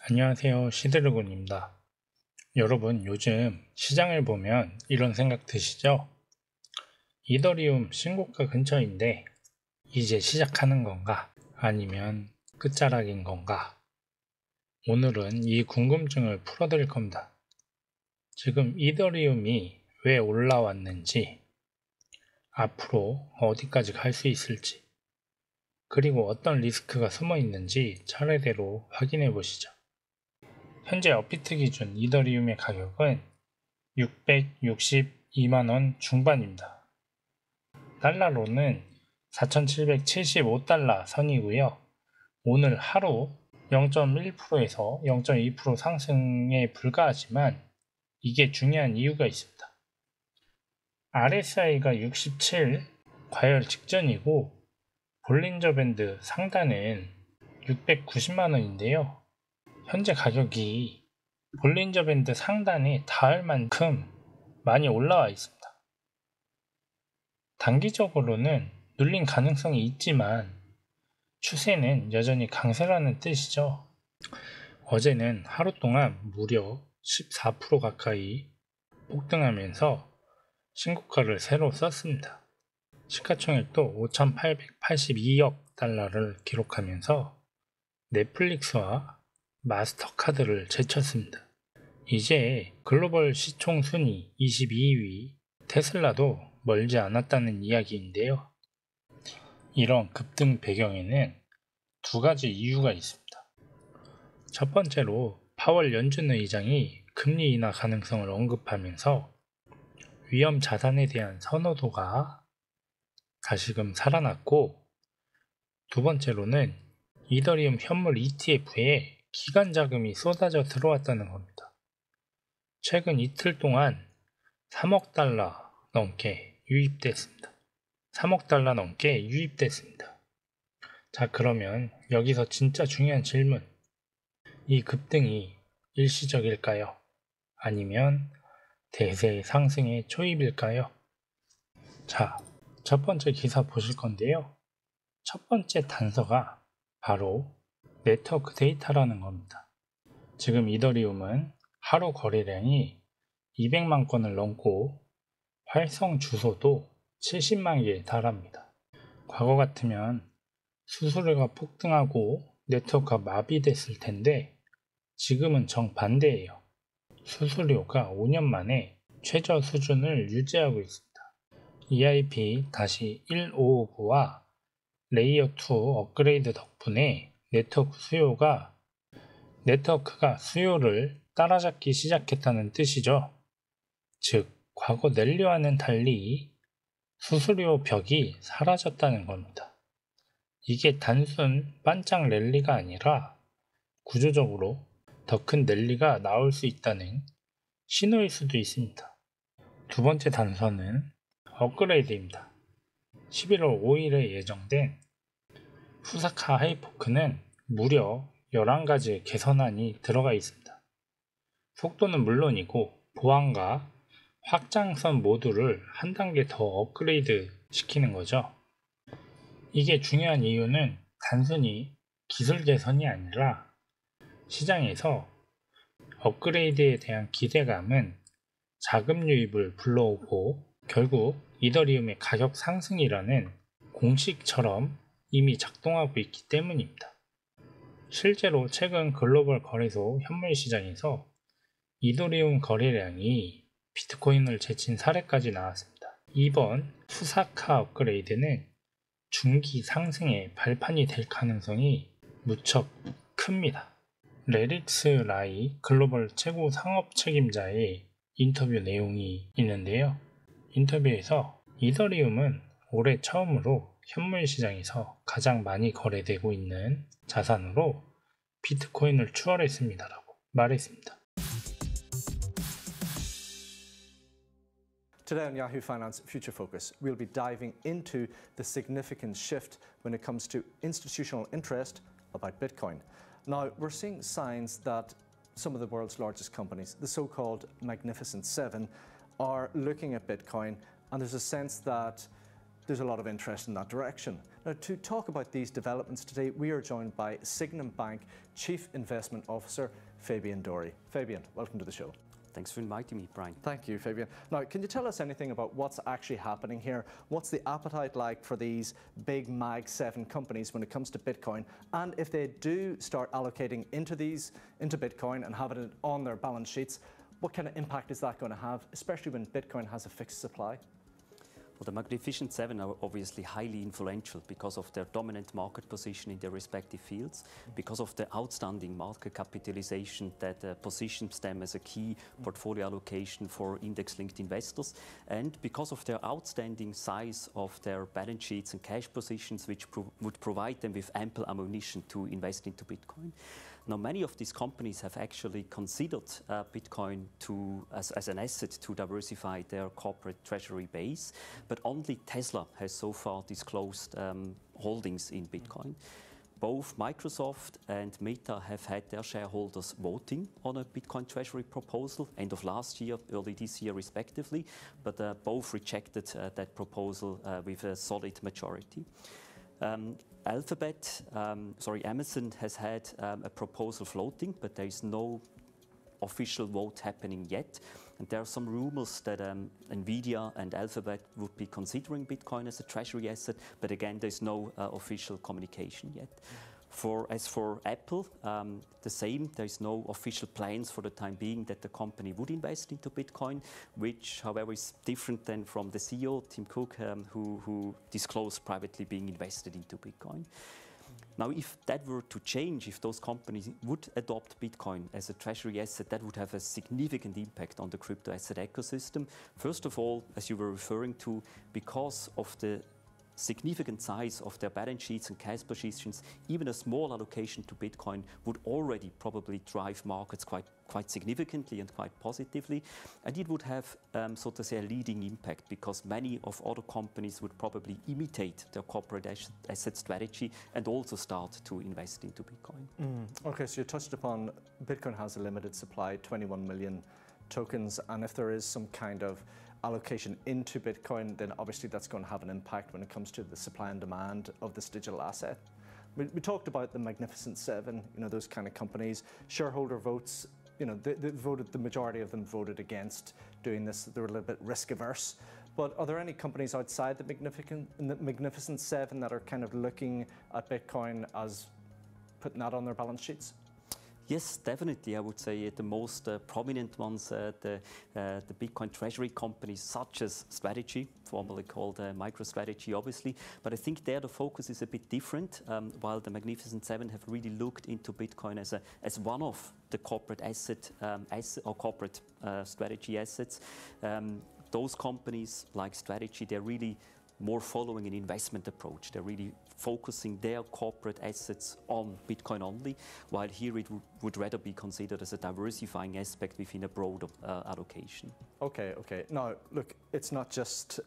안녕하세요. 시드래곤입니다. 여러분, 요즘 시장을 보면 이런 생각 드시죠? 이더리움 신고가 근처인데 이제 시작하는 건가? 아니면 끝자락인 건가? 오늘은 이 궁금증을 풀어드릴 겁니다. 지금 이더리움이 왜 올라왔는지, 앞으로 어디까지 갈 수 있을지, 그리고 어떤 리스크가 숨어 있는지 차례대로 확인해 보시죠. 현재 업비트 기준 이더리움의 가격은 662만원 중반입니다. 달러로는 4,775달러 선이고요. 오늘 하루 0.1%에서 0.2% 상승에 불과하지만 이게 중요한 이유가 있습니다. RSI가 67 과열 직전이고 볼린저 밴드 상단은 690만원인데요. 현재 가격이 볼린저 밴드 상단에 닿을 만큼 많이 올라와 있습니다. 단기적으로는 눌린 가능성이 있지만 추세는 여전히 강세라는 뜻이죠. 어제는 하루 동안 무려 14% 가까이 폭등하면서 신고가를 새로 썼습니다. 시가총액도 5,882억 달러를 기록하면서 넷플릭스와 마스터카드를 제쳤습니다. 이제 글로벌 시총 순위 22위 테슬라도 멀지 않았다는 이야기인데요. 이런 급등 배경에는 두 가지 이유가 있습니다. 첫 번째로 파월 연준 의장이 금리 인하 가능성을 언급하면서 위험 자산에 대한 선호도가 다시금 살아났고, 두 번째로는 이더리움 현물 ETF에 기관 자금이 쏟아져 들어왔다는 겁니다. 최근 이틀 동안 3억 달러 넘게 유입됐습니다. 3억 달러 넘게 유입됐습니다. 자, 그러면 여기서 진짜 중요한 질문. 이 급등이 일시적일까요? 아니면 대세 상승의 초입일까요? 자, 첫 번째 기사 보실 건데요. 첫 번째 단서가 바로 네트워크 데이터라는 겁니다. 지금 이더리움은 하루 거래량이 200만 건을 넘고 활성 주소도 70만 개에 달합니다. 과거 같으면 수수료가 폭등하고 네트워크가 마비됐을 텐데 지금은 정반대예요. 수수료가 5년 만에 최저 수준을 유지하고 있습니다. EIP-1559와 레이어 2 업그레이드 덕분에 네트워크가 수요를 따라잡기 시작했다는 뜻이죠. 즉, 과거 랠리와는 달리 수수료 벽이 사라졌다는 겁니다. 이게 단순 반짝 랠리가 아니라 구조적으로 더 큰 랠리가 나올 수 있다는 신호일 수도 있습니다. 두 번째 단서는 업그레이드입니다. 11월 5일에 예정된 후사카 하이포크는 무려 11가지의 개선안이 들어가 있습니다. 속도는 물론이고 보안과 확장성 모두를 한 단계 더 업그레이드 시키는 거죠. 이게 중요한 이유는 단순히 기술 개선이 아니라 시장에서 업그레이드에 대한 기대감은 자금 유입을 불러오고 결국 이더리움의 가격 상승이라는 공식처럼 이미 작동하고 있기 때문입니다. 실제로 최근 글로벌 거래소 현물 시장에서 이더리움 거래량이 비트코인을 제친 사례까지 나왔습니다. 이번 후사카 업그레이드는 중기 상승의 발판이 될 가능성이 무척 큽니다. 레릭스 라이 글로벌 최고 상업 책임자의 인터뷰 내용이 있는데요. 인터뷰에서 이더리움은 올해 처음으로 현물 시장에서 가장 많이 거래되고 있는 자산으로 비트코인을 추월했습니다라고 말했습니다. Today on Yahoo Finance Future Focus, we'll be diving into the significant shift when it comes to institutional interest about Bitcoin. Now, we're seeing signs that some of the world's largest companies, the so-called Magnificent Seven, are looking at Bitcoin, and there's a sense that there's a lot of interest in that direction. Now, to talk about these developments today, we are joined by Sygnum Bank Chief Investment Officer, Fabian Dorey. Fabian, welcome to the show. Thanks for inviting me, Brian. Thank you, Fabian. Now, can you tell us anything about what's actually happening here? What's the appetite like for these big Mag 7 companies when it comes to Bitcoin? And if they do start allocating into Bitcoin and having it on their balance sheets, what kind of impact is that going to have, especially when Bitcoin has a fixed supply? Well, the Magnificent Seven are obviously highly influential because of their dominant market position in their respective fields, because of the outstanding market capitalization that positions them as a key portfolio allocation for index-linked investors, and because of their outstanding size of their balance sheets and cash positions, which would provide them with ample ammunition to invest into Bitcoin. Now, many of these companies have actually considered Bitcoin as an asset to diversify their corporate treasury base, but only Tesla has so far disclosed holdings in Bitcoin. Both Microsoft and Meta have had their shareholders voting on a Bitcoin treasury proposal, end of last year, early this year respectively, but both rejected that proposal with a solid majority. Amazon has had a proposal floating, but there is no official vote happening yet. And there are some rumors that Nvidia and Alphabet would be considering Bitcoin as a treasury asset, but again, there's no official communication yet. As for Apple, the same. There's no official plans for the time being that the company would invest into Bitcoin, which, however, is different than from the CEO, Tim Cook, who disclosed privately being invested into Bitcoin. Now, if that were to change, if those companies would adopt Bitcoin as a treasury asset, that would have a significant impact on the crypto asset ecosystem. First of all, as you were referring to, because of the significant size of their balance sheets and cash positions, even a small allocation to Bitcoin would already probably drive markets quite significantly and quite positively. And it would have, so to say, a leading impact because many of other companies would probably imitate their corporate asset strategy and also start to invest into Bitcoin. Okay, so you touched upon Bitcoin has a limited supply, 21 million tokens, and if there is some kind of allocation into Bitcoin, then obviously that's going to have an impact when it comes to the supply and demand of this digital asset. We talked about the Magnificent Seven, those kind of companies. Shareholder votes, the majority of them voted against doing this. They were a little bit risk averse. But are there any companies outside the Magnificent Seven that are kind of looking at Bitcoin as putting that on their balance sheets? Yes, definitely. I would say the most prominent ones, the Bitcoin treasury companies such as Strategy, formerly called MicroStrategy, obviously. But I think there the focus is a bit different. While the Magnificent Seven have really looked into Bitcoin as one of the corporate asset or corporate strategy assets, those companies like Strategy, they're really more following an investment approach. They're really focusing their corporate assets on Bitcoin only, while here it would rather be considered as a diversifying aspect within a broader allocation. Okay. Now, look, it's not just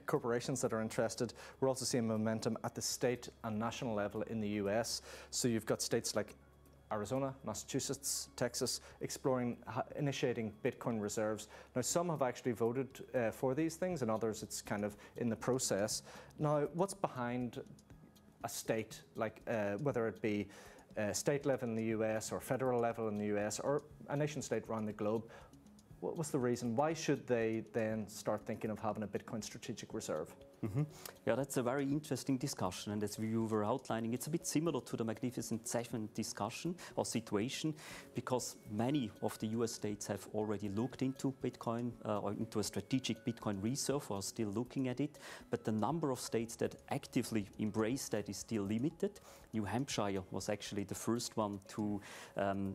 corporations that are interested. We're also seeing momentum at the state and national level in the US. So you've got states like Arizona, Massachusetts, Texas, initiating Bitcoin reserves. Now, some have actually voted for these things, and others it's kind of in the process. Now, what's behind a state, like whether it be state level in the US or federal level in the US or a nation state around the globe? What's the reason? Why should they then start thinking of having a Bitcoin strategic reserve? Yeah, that's a very interesting discussion, and as you were outlining, it's a bit similar to the Magnificent Seven discussion or situation, because many of the US states have already looked into Bitcoin or into a strategic Bitcoin reserve or are still looking at it, but the number of states that actively embrace that is still limited. New Hampshire was actually the first one to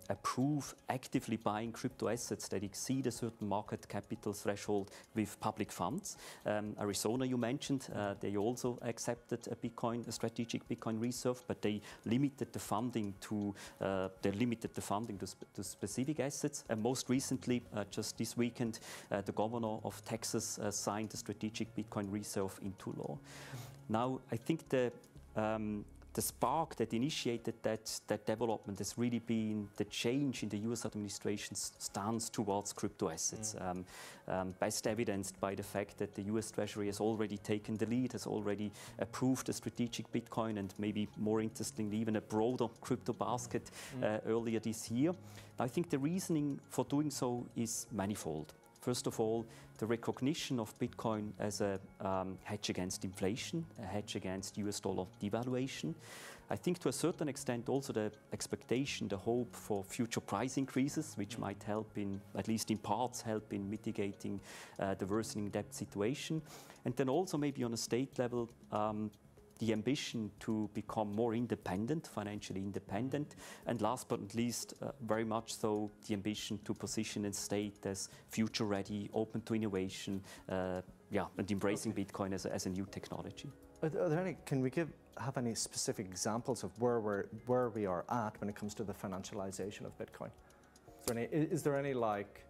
approve actively buying crypto assets that exceed a certain market capital threshold with public funds. Arizona, you mentioned, they also accepted a strategic Bitcoin reserve, but they limited the funding to specific assets. And most recently, just this weekend, the governor of Texas signed a strategic Bitcoin reserve into law. Now, I think the the spark that initiated that development has really been the change in the US administration's stance towards crypto assets. Best evidenced by the fact that the US Treasury has already taken the lead, has already approved a strategic Bitcoin and maybe more interestingly even a broader crypto basket earlier this year. I think the reasoning for doing so is manifold. First of all, the recognition of Bitcoin as a hedge against inflation, a hedge against US dollar devaluation. I think to a certain extent also the expectation, the hope for future price increases, which might help in, at least in parts, help in mitigating the worsening debt situation. And then also maybe on a state level, the ambition to become more independent, financially independent, and last but not least, very much so, the ambition to position the state as future-ready, open to innovation, and embracing Bitcoin as a new technology. Are there any? Can we have any specific examples of where we are at when it comes to the financialization of Bitcoin? Is there any like,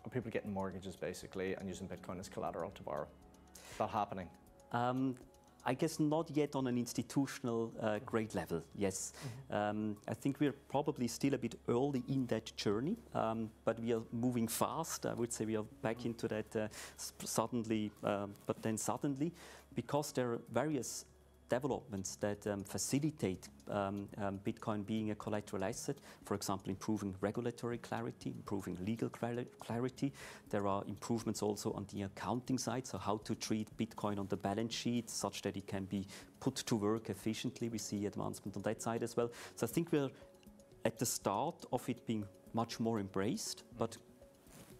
are people getting mortgages basically and using Bitcoin as collateral to borrow? Is that happening? I guess not yet on an institutional grade level, yes. I think we're probably still a bit early in that journey, but we are moving fast. I would say we are back into that suddenly, but then suddenly, because there are various developments that facilitate Bitcoin being a collateral asset, for example, improving regulatory clarity, improving legal clarity. There are improvements also on the accounting side, so how to treat Bitcoin on the balance sheet such that it can be put to work efficiently. We see advancement on that side as well. So I think we're at the start of it being much more embraced, but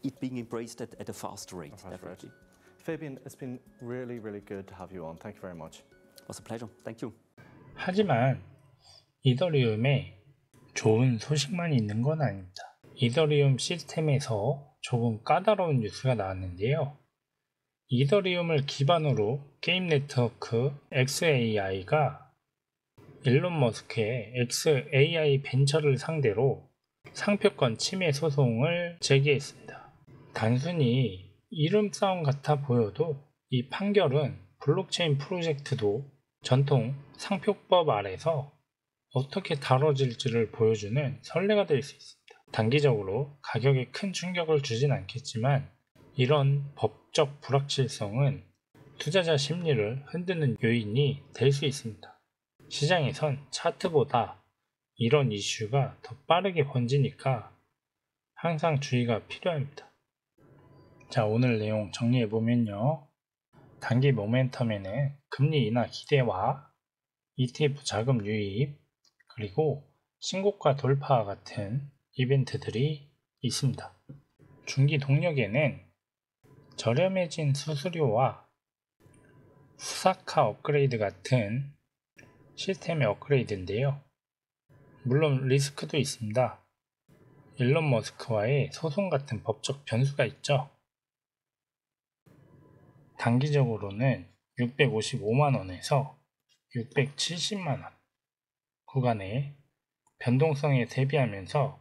it being embraced at a faster rate, definitely. Fabian, it's been really, really good to have you on. Thank you very much. It was a pleasure. Thank you. 하지만 이더리움에 좋은 소식만 있는 건 아닙니다. 이더리움 시스템에서 조금 까다로운 뉴스가 나왔는데요. 이더리움을 기반으로 게임 네트워크 XAI가 일론 머스크의 XAI 벤처를 상대로 상표권 침해 소송을 제기했습니다. 단순히 이름 싸움 같아 보여도 이 판결은 블록체인 프로젝트도 전통 상표법 아래서 어떻게 다뤄질지를 보여주는 선례가 될 수 있습니다. 단기적으로 가격에 큰 충격을 주진 않겠지만 이런 법적 불확실성은 투자자 심리를 흔드는 요인이 될 수 있습니다. 시장에선 차트보다 이런 이슈가 더 빠르게 번지니까 항상 주의가 필요합니다. 자, 오늘 내용 정리해보면요. 단기 모멘텀에는 금리 인하 기대와 ETF 자금 유입, 그리고 신고가 돌파와 같은 이벤트들이 있습니다. 중기 동력에는 저렴해진 수수료와 후사카 업그레이드 같은 시스템의 업그레이드인데요. 물론 리스크도 있습니다. 일론 머스크와의 소송 같은 법적 변수가 있죠. 단기적으로는 655만원에서 670만원 구간의 변동성에 대비하면서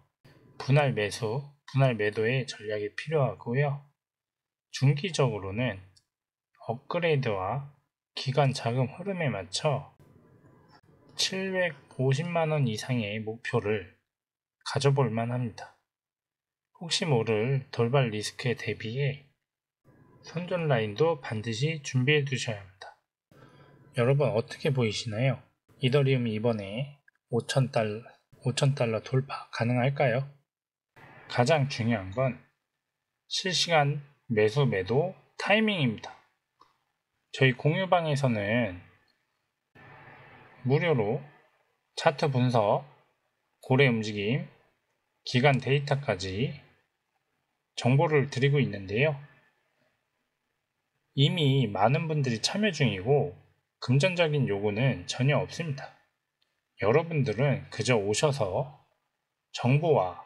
분할 매수, 분할 매도의 전략이 필요하고요. 중기적으로는 업그레이드와 기관 자금 흐름에 맞춰 750만원 이상의 목표를 가져볼 만합니다. 혹시 모를 돌발 리스크에 대비해 손절 라인도 반드시 준비해 두셔야 합니다. 여러분 어떻게 보이시나요? 이더리움이 이번에 5,000달러 돌파 가능할까요? 가장 중요한 건 실시간 매수 매도 타이밍입니다. 저희 공유방에서는 무료로 차트 분석, 고래 움직임, 기간 데이터까지 정보를 드리고 있는데요. 이미 많은 분들이 참여 중이고 금전적인 요구는 전혀 없습니다. 여러분들은 그저 오셔서 정보와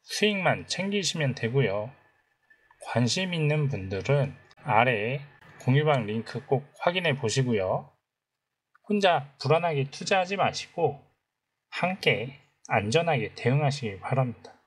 수익만 챙기시면 되고요. 관심 있는 분들은 아래에 공유방 링크 꼭 확인해 보시고요. 혼자 불안하게 투자하지 마시고 함께 안전하게 대응하시길 바랍니다.